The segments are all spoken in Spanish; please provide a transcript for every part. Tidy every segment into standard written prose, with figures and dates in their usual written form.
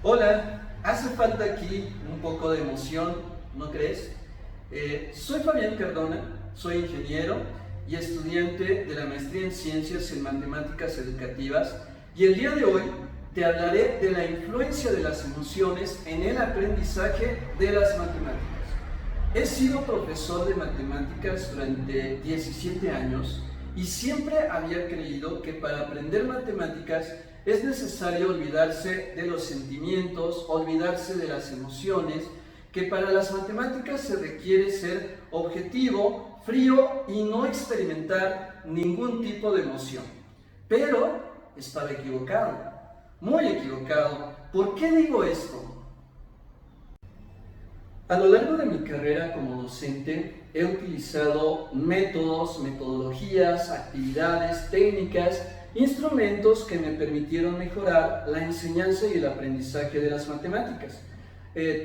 Hola, hace falta aquí un poco de emoción, ¿no crees? Soy Fabián Cardona, soy ingeniero y estudiante de la maestría en Ciencias en Matemáticas Educativas, y el día de hoy te hablaré de la influencia de las emociones en el aprendizaje de las matemáticas. He sido profesor de matemáticas durante 17 años y siempre había creído que para aprender matemáticas es necesario olvidarse de los sentimientos, olvidarse de las emociones, que para las matemáticas se requiere ser objetivo, frío y no experimentar ningún tipo de emoción. Pero estaba equivocado, muy equivocado. ¿Por qué digo esto? A lo largo de mi carrera como docente he utilizado métodos, metodologías, actividades, técnicas, instrumentos que me permitieron mejorar la enseñanza y el aprendizaje de las matemáticas.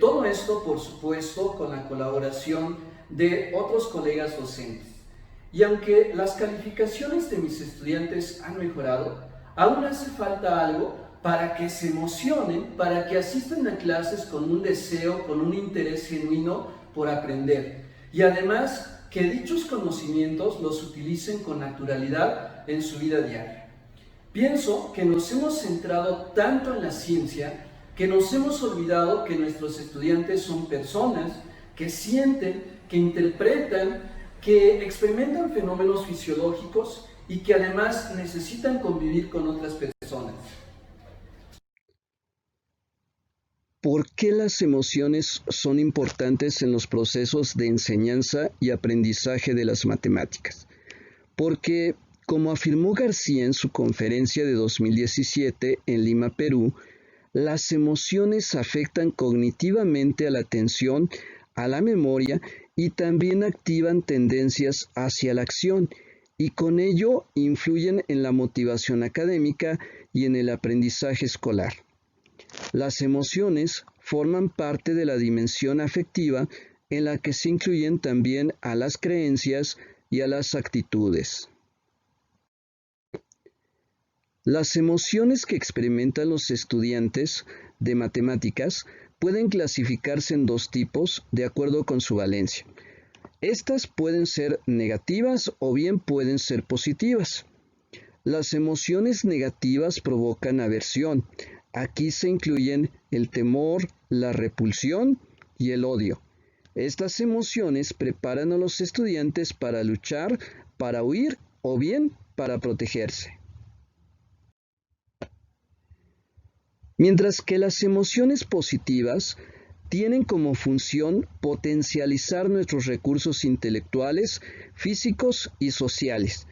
Todo esto, por supuesto, con la colaboración de otros colegas docentes. Y aunque las calificaciones de mis estudiantes han mejorado, aún hace falta algo para que se emocionen, para que asistan a clases con un deseo, con un interés genuino por aprender. Y además, que dichos conocimientos los utilicen con naturalidad en su vida diaria. Pienso que nos hemos centrado tanto en la ciencia que nos hemos olvidado que nuestros estudiantes son personas que sienten, que interpretan, que experimentan fenómenos fisiológicos y que además necesitan convivir con otras personas. ¿Por qué las emociones son importantes en los procesos de enseñanza y aprendizaje de las matemáticas? Porque, como afirmó García en su conferencia de 2017 en Lima, Perú, las emociones afectan cognitivamente a la atención, a la memoria y también activan tendencias hacia la acción, y con ello influyen en la motivación académica y en el aprendizaje escolar. Las emociones forman parte de la dimensión afectiva en la que se incluyen también a las creencias y a las actitudes. Las emociones que experimentan los estudiantes de matemáticas pueden clasificarse en dos tipos de acuerdo con su valencia. Estas pueden ser negativas o bien pueden ser positivas. Las emociones negativas provocan aversión. Aquí se incluyen el temor, la repulsión y el odio. Estas emociones preparan a los estudiantes para luchar, para huir o bien para protegerse. Mientras que las emociones positivas tienen como función potencializar nuestros recursos intelectuales, físicos y sociales,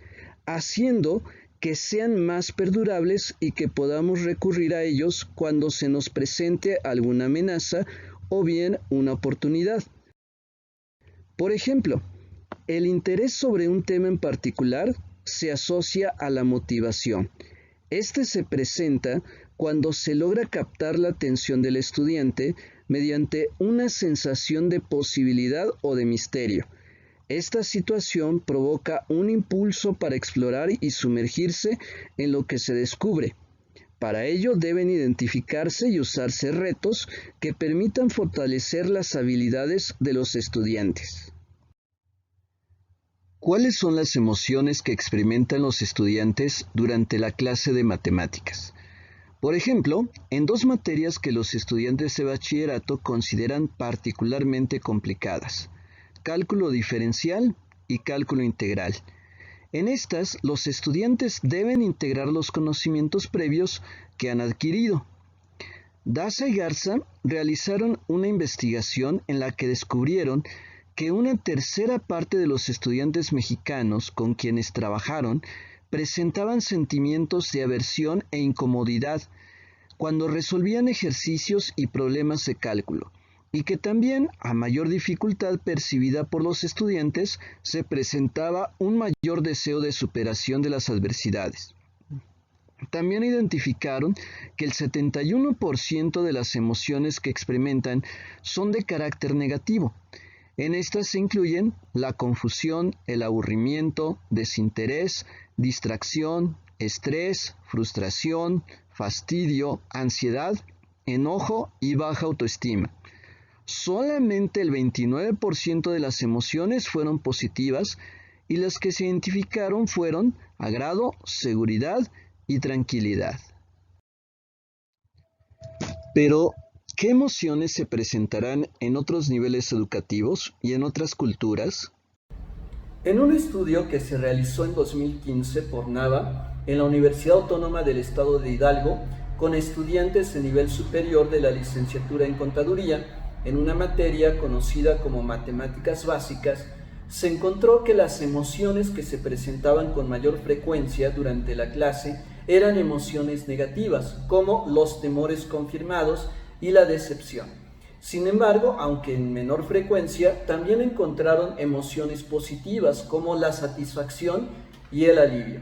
haciendo que sean más perdurables y que podamos recurrir a ellos cuando se nos presente alguna amenaza o bien una oportunidad. Por ejemplo, el interés sobre un tema en particular se asocia a la motivación. Este se presenta cuando se logra captar la atención del estudiante mediante una sensación de posibilidad o de misterio. Esta situación provoca un impulso para explorar y sumergirse en lo que se descubre. Para ello deben identificarse y usarse retos que permitan fortalecer las habilidades de los estudiantes. ¿Cuáles son las emociones que experimentan los estudiantes durante la clase de matemáticas? Por ejemplo, en dos materias que los estudiantes de bachillerato consideran particularmente complicadas: cálculo diferencial y cálculo integral. En estas, los estudiantes deben integrar los conocimientos previos que han adquirido. Daza y Garza realizaron una investigación en la que descubrieron que una tercera parte de los estudiantes mexicanos con quienes trabajaron presentaban sentimientos de aversión e incomodidad cuando resolvían ejercicios y problemas de cálculo, y que también, a mayor dificultad percibida por los estudiantes, se presentaba un mayor deseo de superación de las adversidades. También identificaron que el 71% de las emociones que experimentan son de carácter negativo. En estas se incluyen la confusión, el aburrimiento, desinterés, distracción, estrés, frustración, fastidio, ansiedad, enojo y baja autoestima. Solamente el 29% de las emociones fueron positivas y las que se identificaron fueron agrado, seguridad y tranquilidad. Pero, ¿qué emociones se presentarán en otros niveles educativos y en otras culturas? En un estudio que se realizó en 2015 por NAVA en la Universidad Autónoma del Estado de Hidalgo, con estudiantes de nivel superior de la licenciatura en Contaduría, en una materia conocida como Matemáticas Básicas, se encontró que las emociones que se presentaban con mayor frecuencia durante la clase eran emociones negativas, como los temores confirmados y la decepción. Sin embargo, aunque en menor frecuencia, también encontraron emociones positivas como la satisfacción y el alivio.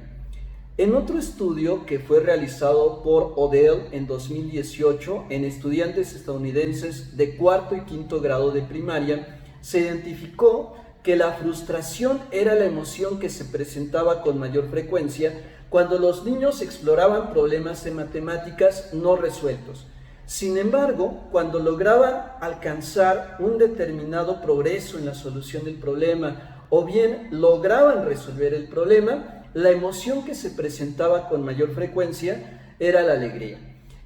En otro estudio que fue realizado por Odell en 2018 en estudiantes estadounidenses de cuarto y quinto grado de primaria, se identificó que la frustración era la emoción que se presentaba con mayor frecuencia cuando los niños exploraban problemas de matemáticas no resueltos. Sin embargo, cuando lograban alcanzar un determinado progreso en la solución del problema o bien lograban resolver el problema, la emoción que se presentaba con mayor frecuencia era la alegría.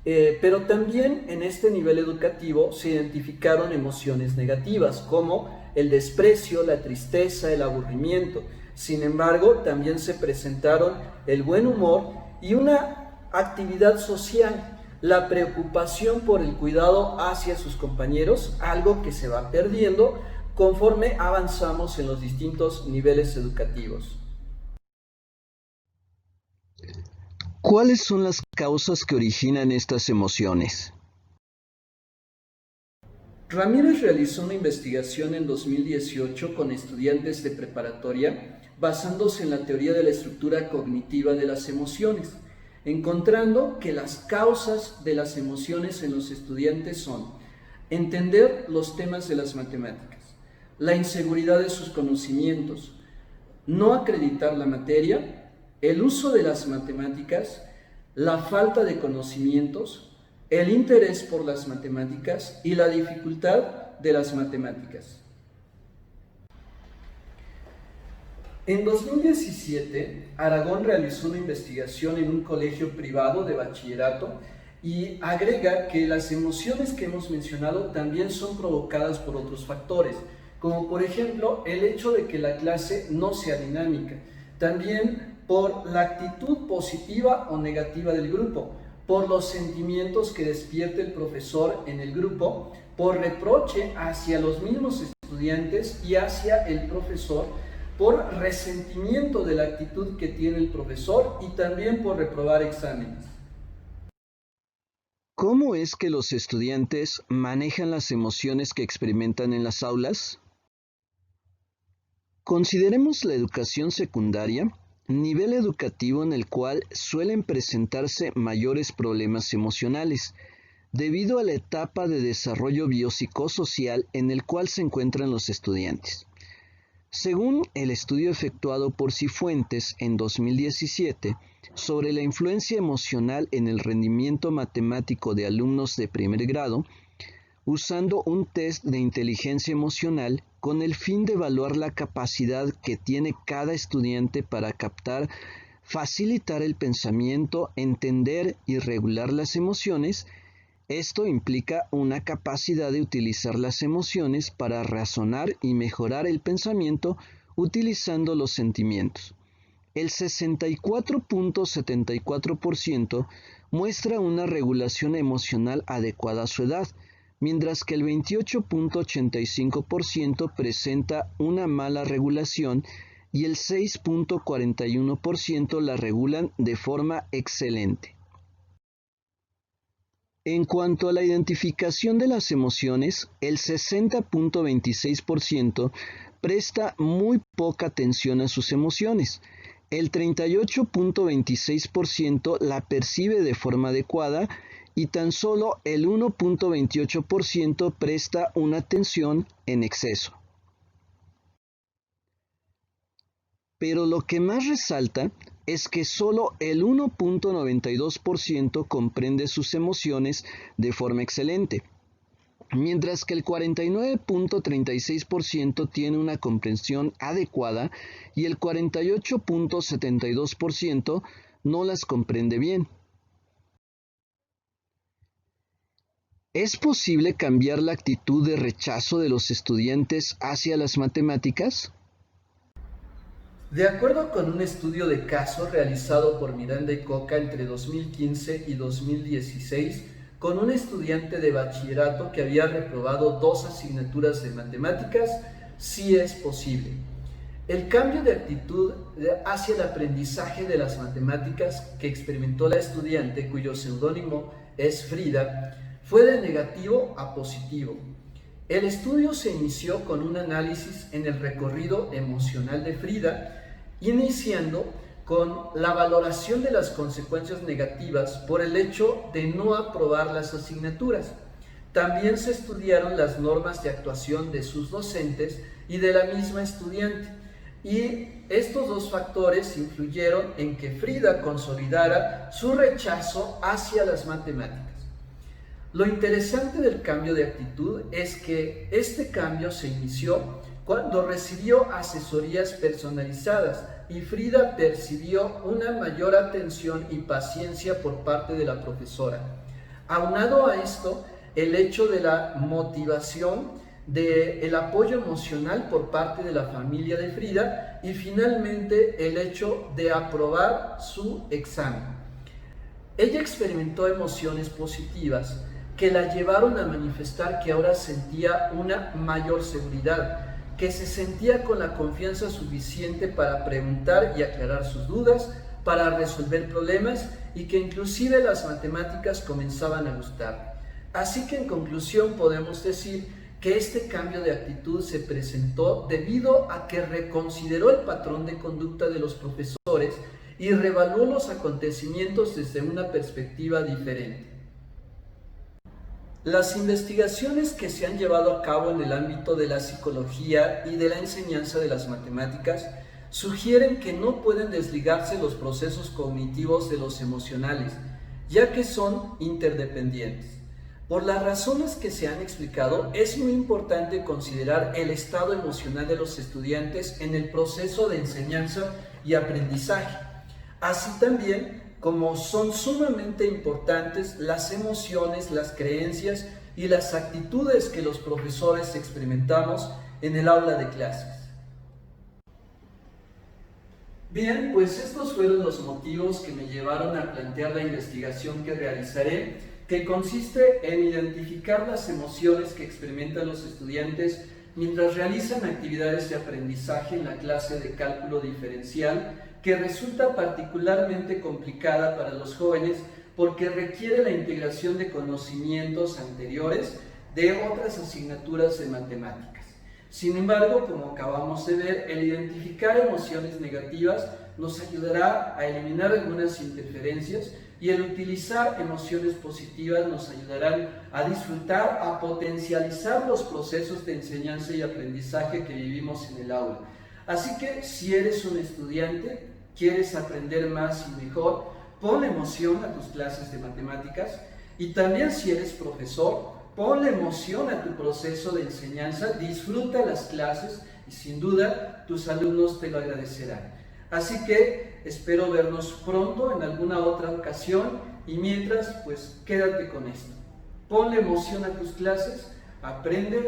Pero también en este nivel educativo se identificaron emociones negativas como el desprecio, la tristeza, el aburrimiento. Sin embargo, también se presentaron el buen humor y una actividad social, la preocupación por el cuidado hacia sus compañeros, algo que se va perdiendo conforme avanzamos en los distintos niveles educativos. ¿Cuáles son las causas que originan estas emociones? Ramírez realizó una investigación en 2018 con estudiantes de preparatoria basándose en la teoría de la estructura cognitiva de las emociones, encontrando que las causas de las emociones en los estudiantes son entender los temas de las matemáticas, la inseguridad de sus conocimientos, no acreditar la materia, el uso de las matemáticas, la falta de conocimientos, el interés por las matemáticas y la dificultad de las matemáticas. En 2017, Aragón realizó una investigación en un colegio privado de bachillerato y agrega que las emociones que hemos mencionado también son provocadas por otros factores, como por ejemplo el hecho de que la clase no sea dinámica, también por la actitud positiva o negativa del grupo, por los sentimientos que despierte el profesor en el grupo, por reproche hacia los mismos estudiantes y hacia el profesor, por resentimiento de la actitud que tiene el profesor y también por reprobar exámenes. ¿Cómo es que los estudiantes manejan las emociones que experimentan en las aulas? Consideremos la educación secundaria, nivel educativo en el cual suelen presentarse mayores problemas emocionales, debido a la etapa de desarrollo biopsicosocial en el cual se encuentran los estudiantes. Según el estudio efectuado por Cifuentes en 2017 sobre la influencia emocional en el rendimiento matemático de alumnos de primer grado, usando un test de inteligencia emocional con el fin de evaluar la capacidad que tiene cada estudiante para captar, facilitar el pensamiento, entender y regular las emociones. Esto implica una capacidad de utilizar las emociones para razonar y mejorar el pensamiento utilizando los sentimientos. El 64.74% muestra una regulación emocional adecuada a su edad, mientras que el 28.85% presenta una mala regulación y el 6.41% la regulan de forma excelente. En cuanto a la identificación de las emociones, el 60.26% presta muy poca atención a sus emociones. El 38.26% la percibe de forma adecuada y tan solo el 1.28% presta una atención en exceso. pero lo que más resalta es que solo el 1.92% comprende sus emociones de forma excelente, mientras que el 49.36% tiene una comprensión adecuada y el 48.72% no las comprende bien. ¿Es posible cambiar la actitud de rechazo de los estudiantes hacia las matemáticas? De acuerdo con un estudio de caso realizado por Miranda y Coca entre 2015 y 2016, con un estudiante de bachillerato que había reprobado 2 asignaturas de matemáticas, sí es posible. El cambio de actitud hacia el aprendizaje de las matemáticas que experimentó la estudiante, cuyo seudónimo es Frida, fue de negativo a positivo. El estudio se inició con un análisis en el recorrido emocional de Frida, iniciando con la valoración de las consecuencias negativas por el hecho de no aprobar las asignaturas. También se estudiaron las normas de actuación de sus docentes y de la misma estudiante, y estos dos factores influyeron en que Frida consolidara su rechazo hacia las matemáticas. Lo interesante del cambio de actitud es que este cambio se inició cuando recibió asesorías personalizadas y Frida percibió una mayor atención y paciencia por parte de la profesora. Aunado a esto, el hecho de la motivación, del apoyo emocional por parte de la familia de Frida y finalmente el hecho de aprobar su examen. Ella experimentó emociones positivas que la llevaron a manifestar que ahora sentía una mayor seguridad, que se sentía con la confianza suficiente para preguntar y aclarar sus dudas, para resolver problemas y que inclusive las matemáticas comenzaban a gustar. Así que en conclusión podemos decir que este cambio de actitud se presentó debido a que reconsideró el patrón de conducta de los profesores y reevaluó los acontecimientos desde una perspectiva diferente. Las investigaciones que se han llevado a cabo en el ámbito de la psicología y de la enseñanza de las matemáticas sugieren que no pueden desligarse los procesos cognitivos de los emocionales, ya que son interdependientes. Por las razones que se han explicado, es muy importante considerar el estado emocional de los estudiantes en el proceso de enseñanza y aprendizaje, así también como son sumamente importantes las emociones, las creencias y las actitudes que los profesores experimentamos en el aula de clases. Bien, pues estos fueron los motivos que me llevaron a plantear la investigación que realizaré, que consiste en identificar las emociones que experimentan los estudiantes mientras realizan actividades de aprendizaje en la clase de cálculo diferencial, que resulta particularmente complicada para los jóvenes porque requiere la integración de conocimientos anteriores de otras asignaturas de matemáticas. Sin embargo, como acabamos de ver, el identificar emociones negativas nos ayudará a eliminar algunas interferencias y el utilizar emociones positivas nos ayudarán a disfrutar, a potencializar los procesos de enseñanza y aprendizaje que vivimos en el aula. Así que si eres un estudiante, quieres aprender más y mejor, ponle emoción a tus clases de matemáticas, y también si eres profesor, ponle emoción a tu proceso de enseñanza, disfruta las clases y sin duda tus alumnos te lo agradecerán. Así que espero vernos pronto en alguna otra ocasión y mientras, pues quédate con esto. Ponle emoción a tus clases, aprende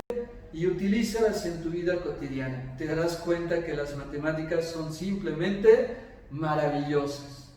y utilízalas en tu vida cotidiana. Te darás cuenta que las matemáticas son simplemente maravillosas.